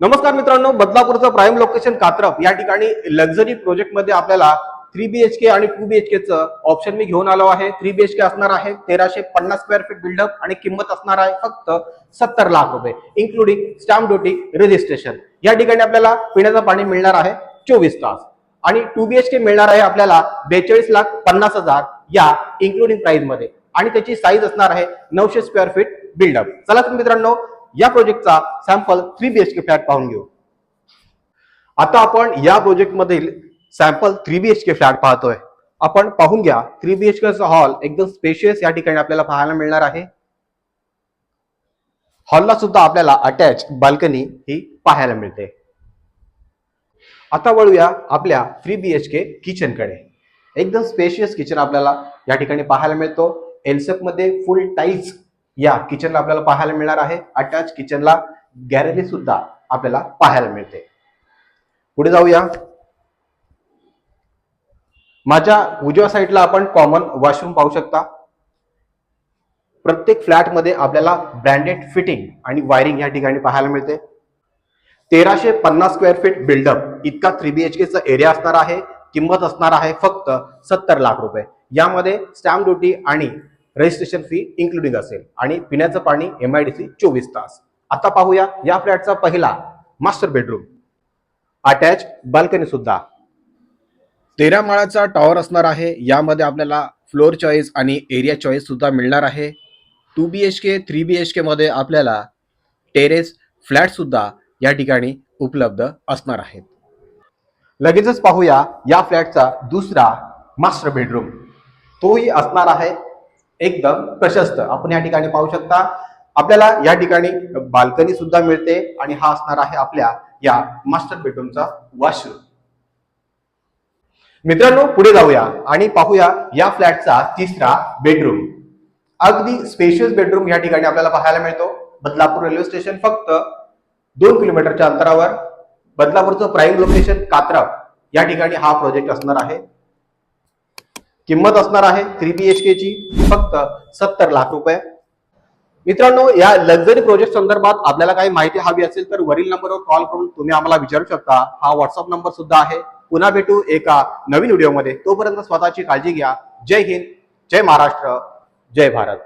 नमस्कार मित्रांनो, बदलापूरचं prime location Katrap या ठिकाणी लक्झरी प्रोजेक्ट मध्ये आपल्याला 3 BHK आणि 2 BHK चं ऑप्शन मी घेऊन आलो आहे। 3 BHK असणार आहे 1350 स्क्वेअर फीट बिल्डअप आणि किंमत असणार आहे फक्त 70 लाख रुपये इन्क्लुडिंग स्टॅम्प ड्युटी रजिस्ट्रेशन। या ठिकाणी आपल्याला पिण्याचं पाणी मिळणार आहे 24 तास आणि 2 BHK मिळणार आहे आपल्याला 42,50,000 या इन्क्लुडिंग प्राइस मध्ये आणि त्याची साईज असणार आहे 900 स्क्वेअर फीट बिल्डअप। चला तर मित्रांनो, या प्रोजेक्टचा सॅम्पल 3 BHK फ्लॅट पाहून घेऊ। आता आपण या प्रोजेक्ट मधील सॅम्पल 3 BHK फ्लॅट पाहतोय। आपण पाहून घ्या 3 BHK चा हॉल एकदम स्पेशियस या ठिकाणी आपल्याला पाहायला मिळणार आहे। हॉलला सुद्धा आपल्याला अटॅच बाल्कनी ही पाहायला मिळते। आता वळूया आपल्या 3 BHK किचन कडे। एकदम स्पेशियस किचन आपल्याला या ठिकाणी पाहायला मिळतो। एलसेप मध्ये फुल टाइल्स या किचनला आपल्याला पाहायला मिळणार आहे। अटॅच किचनला गॅलरी सुद्धा आपल्याला पाहायला मिळते। पुढे जाऊया। माझ्या उजव्या साईडला आपण कॉमन वॉशरूम पाहू शकता। प्रत्येक फ्लॅट मध्ये आपल्याला ब्रँडेड फिटिंग आणि वायरिंग या ठिकाणी पाहायला मिळते। 1350 स्क्वेअर फीट बिल्डअप इतका 3 BHK चा एरिया असणार आहे। किंमत असणार आहे फक्त 70 लाख रुपये। यामध्ये स्टॅम्प ड्युटी आणि रजिस्ट्रेशन फी इन्क्लुडिंग असेल आणि पिण्याचं पाणी MIDC 24 तास। आता पाहूया या फ्लॅटचा पहिला मास्टर बेडरूम। अटॅच बाल्कनी सुद्धा 13 माळाचा टॉवर असणार आहे। यामध्ये आपल्याला फ्लोर चॉईस आणि एरिया चॉईस सुद्धा मिळणार आहे। 2 BHK 3 BHK मध्ये आपल्याला टेरेस फ्लॅट सुद्धा या ठिकाणी उपलब्ध असणार आहेत। लगेचच पाहूया या फ्लॅटचा दुसरा मास्टर बेडरूम। तोही असणार आहे एकदम प्रशस्त। आपण या ठिकाणी पाहू शकता आपल्याला या ठिकाणी बाल्कनी सुद्धा मिळते आणि हा असणार आहे आपल्या या मास्टर बेडरूमचा वॉशरूम। मित्रांनो, पुढे जाऊया आणि पाहूया या फ्लॅटचा तिसरा बेडरूम। अगदी स्पेशियस बेडरूम या ठिकाणी आपल्याला पाहायला मिळतो। बदलापूर रेल्वे स्टेशन फक्त 2 किलोमीटरच्या अंतरावर। बदलापूरचं प्राइम लोकेशन कात्रप या ठिकाणी हा प्रोजेक्ट असणार आहे। किंमत असणार आहे 3 BHK ची फक्त 70 लाख रुपये। मित्रांनो, या लक्झरी प्रोजेक्ट संदर्भात आपल्याला काही माहिती हवी असेल तर वरील नंबरवर कॉल करून तुम्ही आम्हाला विचारू शकता। हा व्हॉट्सअप नंबर सुद्धा आहे। पुन्हा भेटू एका नवीन व्हिडिओमध्ये। तोपर्यंत स्वतःची काळजी घ्या। जय हिंद, जय महाराष्ट्र, जय भारत।